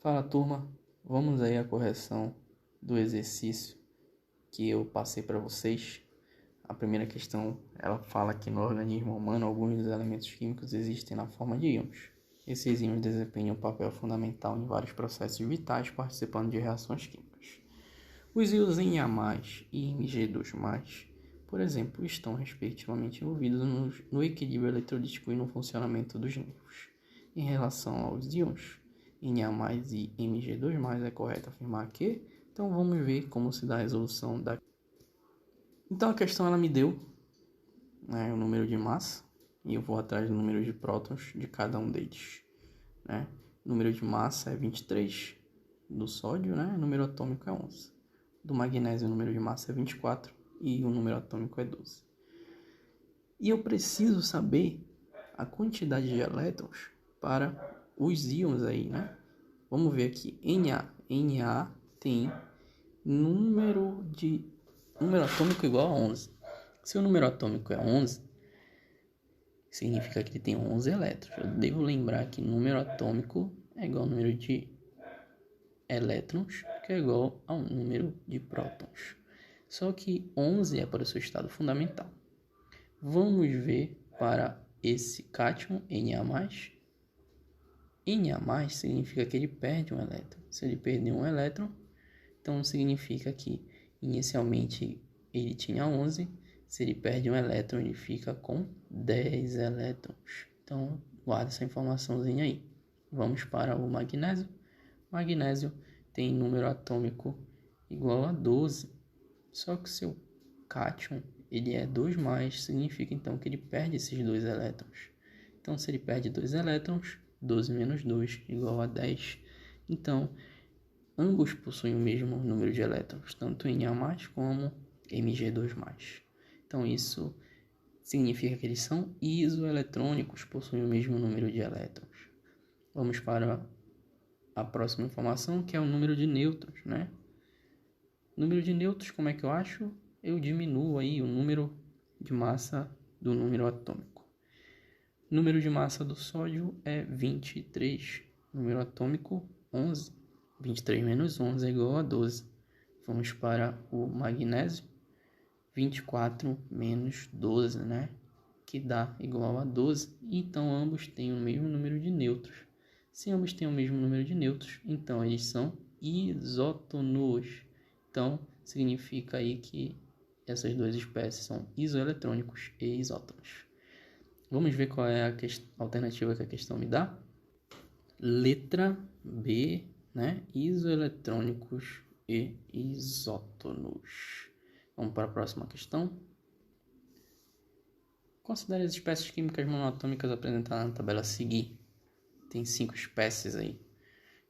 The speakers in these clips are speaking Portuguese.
Fala turma, vamos aí à correção do exercício que eu passei para vocês. A primeira questão, ela fala que no organismo humano alguns dos elementos químicos existem na forma de íons. Esses íons desempenham um papel fundamental em vários processos vitais participando de reações químicas. Os íons Na+ e Mg2+, por exemplo, estão respectivamente envolvidos no equilíbrio eletrolítico e no funcionamento dos nervos. Em relação aos íons Na+ e Mg2+, é correto afirmar que. Então vamos ver como se dá a resolução da. Então a questão ela me deu o número de massa e eu vou atrás do número de prótons de cada um deles. O número de massa é 23 do sódio, o número atômico é 11. Do magnésio o número de massa é 24 e o número atômico é 12. E eu preciso saber a quantidade de elétrons para os íons aí, Vamos ver aqui, Na tem número atômico igual a 11. Se o número atômico é 11, significa que ele tem 11 elétrons. Eu devo lembrar que número atômico é igual ao número de elétrons, que é igual ao número de prótons. Só que 11 é para o seu estado fundamental. Vamos ver para esse cátion Na+. Na+ significa que ele perde um elétron. Se ele perder um elétron, então significa que inicialmente ele tinha 11. Se ele perde um elétron, ele fica com 10 elétrons. Então guarda essa informaçãozinha aí. Vamos para o magnésio. Magnésio tem número atômico igual a 12. Só que o seu cátion ele é 2+, significa então que ele perde esses 2 elétrons. Então se ele perde 2 elétrons, 12 menos 2 igual a 10. Então ambos possuem o mesmo número de elétrons, tanto Na+ como Mg2+. Então isso significa que eles são isoeletrônicos, possuem o mesmo número de elétrons. Vamos para a próxima informação, que é o número de nêutrons, Número de nêutrons, como é que eu acho? Eu diminuo aí o número de massa do número atômico. Número de massa do sódio é 23, número atômico 11. 23 menos 11 é igual a 12. Vamos para o magnésio. 24 menos 12, que dá igual a 12. Então ambos têm o mesmo número de nêutrons. Se ambos têm o mesmo número de nêutrons, então eles são isótonos. Então significa aí que essas duas espécies são isoeletrônicos e isótonos. Vamos ver qual é a alternativa que a questão me dá. Letra B, isoeletrônicos e isótonos. Vamos para a próxima questão. Considere as espécies químicas monoatômicas apresentadas na tabela a seguir. Tem 5 espécies aí.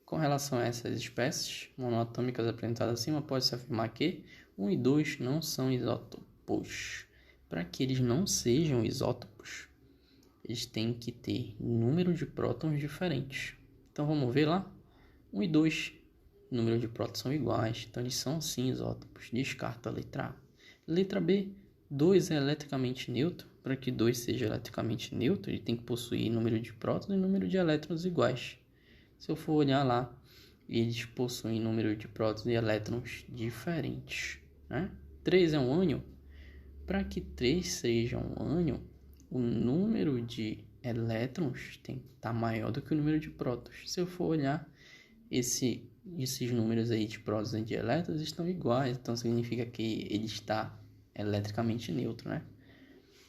Com relação a essas espécies monoatômicas apresentadas acima, pode-se afirmar que 1 e 2 não são isótopos. Para que eles não sejam isótopos, eles têm que ter número de prótons diferentes. Então vamos ver lá. 1 e 2, número de prótons são iguais, então eles são sim isótopos. Descarta a letra A. Letra B, 2 é eletricamente neutro. Para que 2 seja eletricamente neutro, ele tem que possuir número de prótons e número de elétrons iguais. Se eu for olhar lá, eles possuem número de prótons e elétrons diferentes. 3 é um ânion. Para que 3 seja um ânion, o número de elétrons tem que estar maior do que o número de prótons. Se eu for olhar, esses números aí de prótons e de elétrons estão iguais, então significa que ele está eletricamente neutro,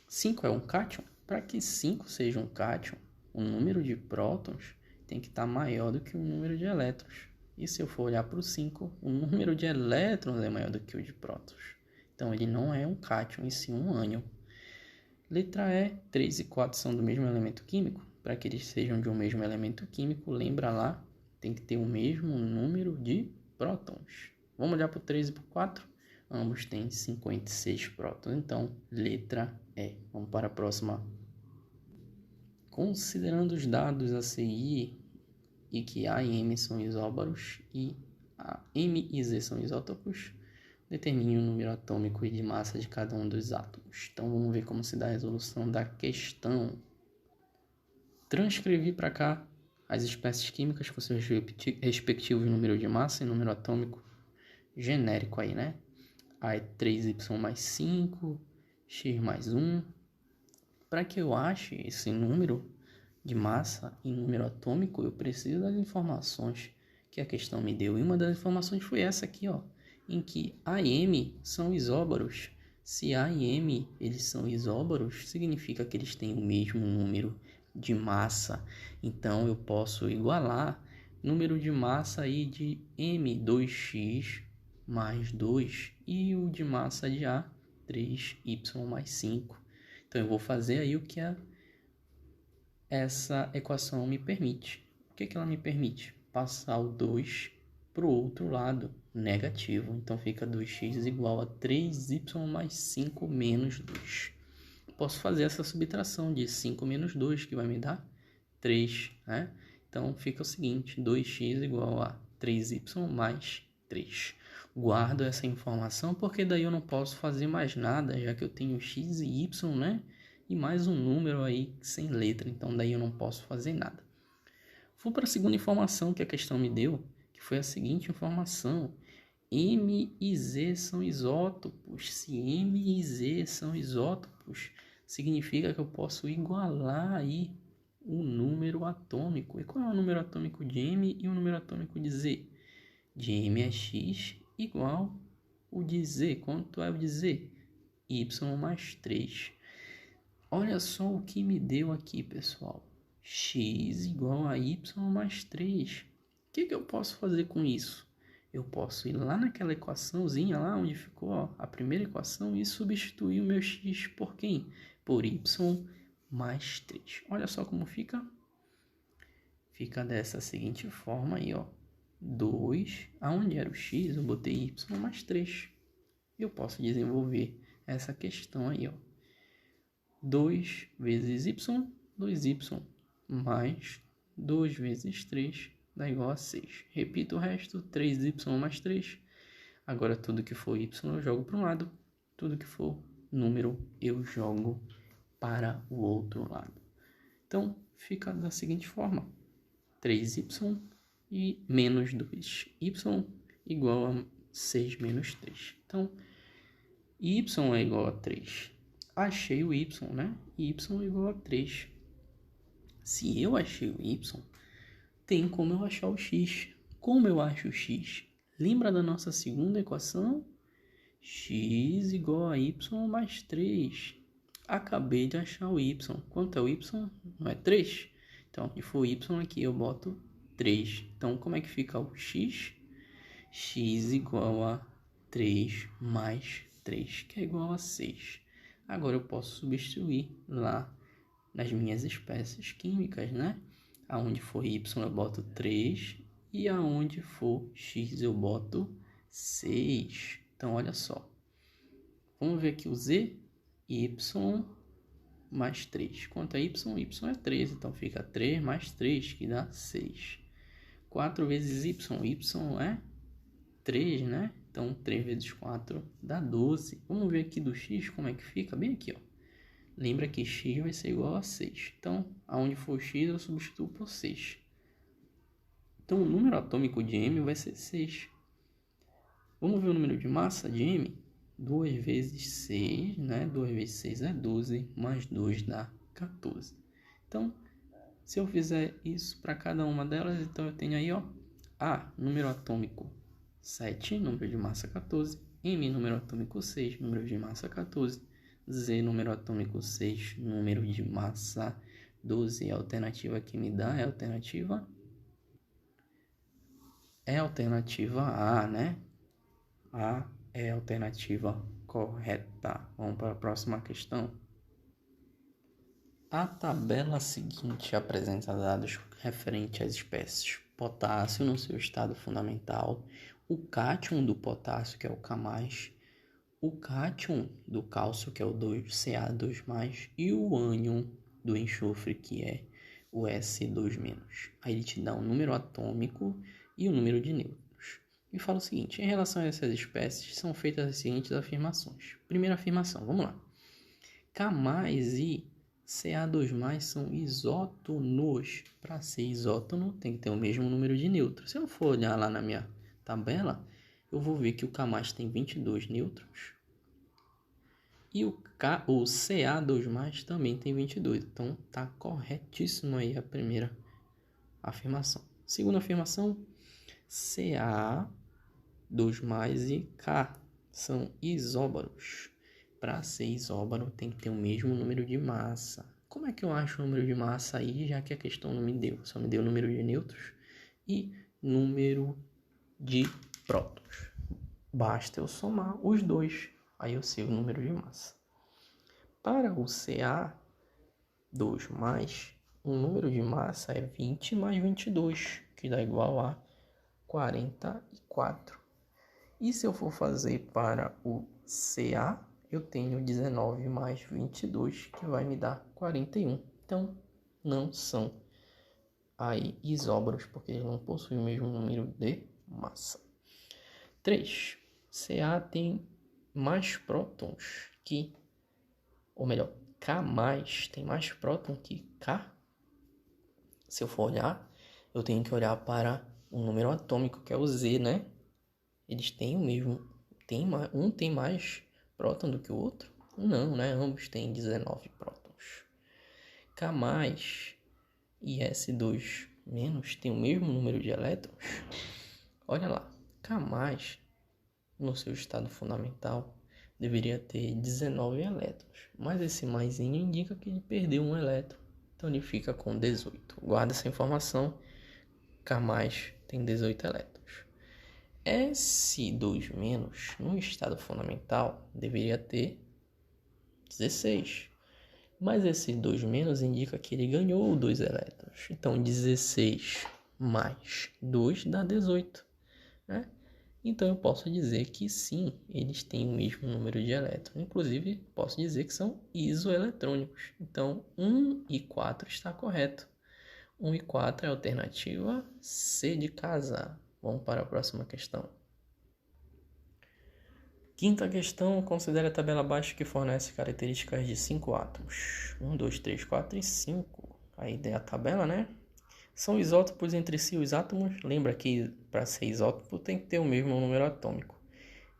5 é um cátion. Para que 5 seja um cátion, o número de prótons tem que estar maior do que o número de elétrons. E se eu for olhar para o 5, o número de elétrons é maior do que o de prótons. Então ele não é um cátion, e sim um ânion. Letra E, 3 e 4 são do mesmo elemento químico. Para que eles sejam de um mesmo elemento químico, lembra lá, tem que ter o mesmo número de prótons. Vamos olhar para o 3 e para o 4? Ambos têm 56 prótons. Então, letra E. Vamos para a próxima. Considerando os dados a seguir e que A e M são isóbaros e a M e Z são isótopos, determine o número atômico e de massa de cada um dos átomos. Então vamos ver como se dá a resolução da questão. Transcrevi para cá as espécies químicas com seus respectivos número de massa e número atômico genérico aí, né? A é 3y mais 5, x mais 1. Para que eu ache esse número de massa e número atômico, eu preciso das informações que a questão me deu. E uma das informações foi essa aqui, ó, em que A e M são isóbaros. Se A e M eles são isóbaros, significa que eles têm o mesmo número de massa. Então eu posso igualar número de massa aí de M, 2x mais 2, e o de massa de A, 3y mais 5. Então eu vou fazer aí o que essa equação me permite. O que ela me permite? Passar o 2 para o outro lado, negativo. Então fica 2x igual a 3y mais 5 menos 2. Posso fazer essa subtração de 5 menos 2, que vai me dar 3, né? Então fica o seguinte, 2x igual a 3y mais 3. Guardo essa informação porque daí eu não posso fazer mais nada, já que eu tenho x e y, né? E mais um número aí sem letra, então daí eu não posso fazer nada. Vou para a segunda informação que a questão me deu, que foi a seguinte informação. M e Z são isótopos. Se M e Z são isótopos, significa que eu posso igualar aí o número atômico. E qual é o número atômico de M e o número atômico de Z? De M é x igual o de Z. Quanto é o de Z? Y mais 3. Olha só o que me deu aqui, pessoal. X igual a y mais 3. O que eu posso fazer com isso? Eu posso ir lá naquela equaçãozinha lá onde ficou, ó, a primeira equação e substituir o meu x por quem? Por y mais 3. Olha só como fica. Fica dessa seguinte forma aí, ó. 2, aonde era o x, eu botei y mais 3. Eu posso desenvolver essa questão aí, ó. 2 vezes y, 2y, mais 2 vezes 3 dá igual a 6. Repito o resto, 3y mais 3. Agora tudo que for y eu jogo para um lado, tudo que for número eu jogo para o outro lado. Então fica da seguinte forma, 3y e menos 2. Y igual a 6 menos 3. Então, y é igual a 3. Achei o y, né? Y igual a 3. Se eu achei o y, tem como eu achar o x. Como eu acho o x? Lembra da nossa segunda equação? X igual a y mais 3. Acabei de achar o y. Quanto é o y? Não é 3? Então, se for y aqui, eu boto 3. Então, como é que fica o x? X igual a 3 mais 3, que é igual a 6. Agora eu posso substituir lá nas minhas espécies químicas, né? Aonde for y eu boto 3 e aonde for x eu boto 6. Então, olha só. Vamos ver aqui o z, y mais 3. Quanto é y? Y é 3, então fica 3 mais 3, que dá 6. 4 vezes y, y é 3, né? Então, 3 vezes 4 dá 12. Vamos ver aqui do x como é que fica, bem aqui, ó. Lembra que x vai ser igual a 6. Então, aonde for x, eu substituo por 6. Então, o número atômico de M vai ser 6. Vamos ver o número de massa de M? 2 vezes 6, né? 2 vezes 6 é 12, mais 2 dá 14. Então, se eu fizer isso para cada uma delas, então eu tenho aí, ó, A, número atômico 7, número de massa 14. M, número atômico 6, número de massa 14. Z, número atômico 6, número de massa 12. A alternativa que me dá é a alternativa A, né? A é a alternativa correta. Vamos para a próxima questão. A tabela seguinte apresenta dados referentes às espécies potássio no seu estado fundamental, o cátion do potássio, que é o K+, o cátion do cálcio, que é o Ca2+, e o ânion do enxofre, que é o S2-. Aí ele te dá um número atômico e o número de nêutrons. E fala o seguinte, em relação a essas espécies, são feitas as seguintes afirmações. Primeira afirmação, vamos lá. K+ e Ca2+ são isótonos. Para ser isótono, tem que ter o mesmo número de nêutrons. Se eu for olhar lá na minha tabela, eu vou ver que o K+ tem 22 nêutrons. E o Ca2+ também tem 22. Então, tá corretíssimo aí a primeira afirmação. Segunda afirmação, Ca2+ e K são isóbaros. Para ser isóbaro, tem que ter o mesmo número de massa. Como é que eu acho o número de massa aí, já que a questão não me deu? Só me deu o número de nêutrons e número de prótons. Basta eu somar os dois, aí eu sei o número de massa. Para o Ca2+, o número de massa é 20 mais 22, que dá igual a 44. E se eu for fazer para o Ca, eu tenho 19 mais 22, que vai me dar 41. Então, não são aí isóbaros, porque eles não possuem o mesmo número de massa. 3. Ca tem mais prótons que, ou melhor, K+ tem mais próton que K. Se eu for olhar, eu tenho que olhar para o número atômico, que é o Z, né? Eles têm o mesmo, um tem mais próton do que o outro? Não, né? Ambos têm 19 prótons. K+ e S2- têm o mesmo número de elétrons? Olha lá, K+, no seu estado fundamental, deveria ter 19 elétrons. Mas esse maisinho indica que ele perdeu um elétron. Então ele fica com 18. Guarda essa informação. K+ tem 18 elétrons. S2- no estado fundamental deveria ter 16. Mas esse 2- indica que ele ganhou 2 elétrons. Então 16 mais 2 dá 18, né? Então eu posso dizer que sim, eles têm o mesmo número de elétrons. Inclusive, posso dizer que são isoeletrônicos. Então 1 e 4 está correto. 1 e 4 é a alternativa C de casa. Vamos para a próxima questão. Quinta questão, considere a tabela abaixo que fornece características de 5 átomos. 1, 2, 3, 4 e 5. A ideia é a tabela, né? São isótopos entre si os átomos. Lembra que para ser isótopo tem que ter o mesmo número atômico.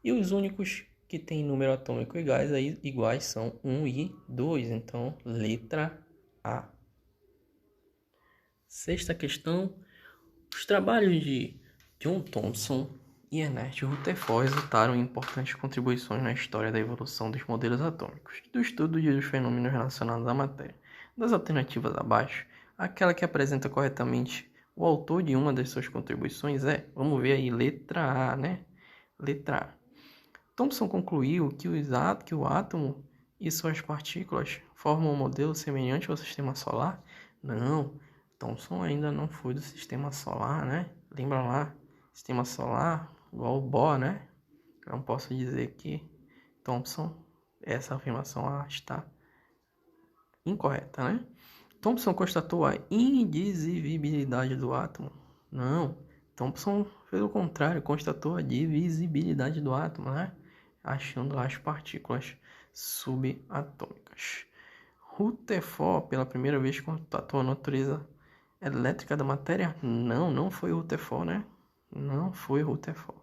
E os únicos que têm número atômico iguais são 1 e 2. Então, letra A. Sexta questão. Os trabalhos de John Thomson e Ernest Rutherford resultaram em importantes contribuições na história da evolução dos modelos atômicos e do estudo dos fenômenos relacionados à matéria. Das alternativas abaixo, aquela que apresenta corretamente o autor de uma das suas contribuições é, vamos ver aí, letra A, né? Letra A. Thomson concluiu que o átomo e suas partículas formam um modelo semelhante ao sistema solar? Não, Thomson ainda não foi do sistema solar, né? Lembra lá, sistema solar igual o Bohr, né? Não posso dizer que Thomson, essa afirmação está incorreta, né? Thomson constatou a indivisibilidade do átomo? Não, Thomson fez o contrário, constatou a divisibilidade do átomo, né? Achando lá as partículas subatômicas. Rutherford, pela primeira vez, constatou a natureza elétrica da matéria? Não, não foi Rutherford, né? Não foi Rutherford.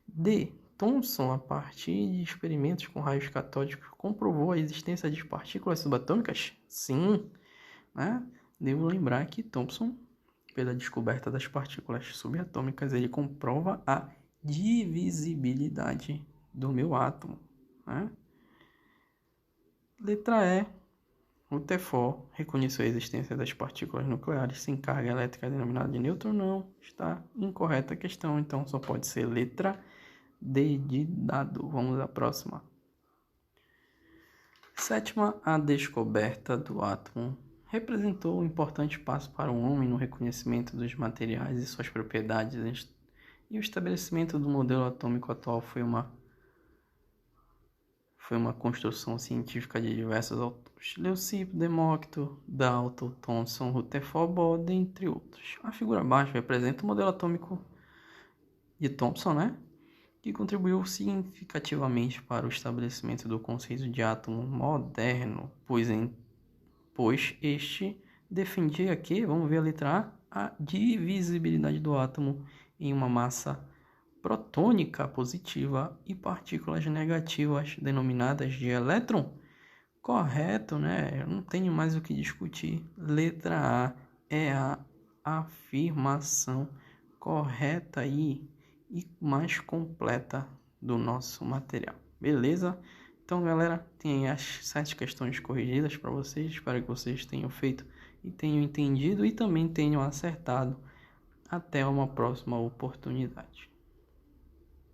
D. Thomson, a partir de experimentos com raios catódicos, comprovou a existência de partículas subatômicas? Sim, né? Devo lembrar que Thomson, pela descoberta das partículas subatômicas, ele comprova a divisibilidade do meu átomo, né? Letra E. Rutherford reconheceu a existência das partículas nucleares sem carga elétrica denominada de nêutron? Não, está incorreta a questão, então só pode ser letra D de dado. Vamos à próxima. Sétima, a descoberta do átomo representou um importante passo para o homem no reconhecimento dos materiais e suas propriedades, e o estabelecimento do modelo atômico atual foi uma construção científica de diversos autores: Leucipo, Demócrito, Dalton, Thomson, Rutherford, Bohr, dentre outros. A figura abaixo representa o modelo atômico de Thomson, né? Que contribuiu significativamente para o estabelecimento do conceito de átomo moderno, pois este defendia que, vamos ver a letra A, a divisibilidade do átomo em uma massa protônica positiva e partículas negativas denominadas de elétron. Correto, né? Eu não tenho mais o que discutir. Letra A é a afirmação correta e mais completa do nosso material. Beleza? Então, galera, tem as 7 questões corrigidas para vocês. Espero que vocês tenham feito e tenham entendido e também tenham acertado. Até uma próxima oportunidade.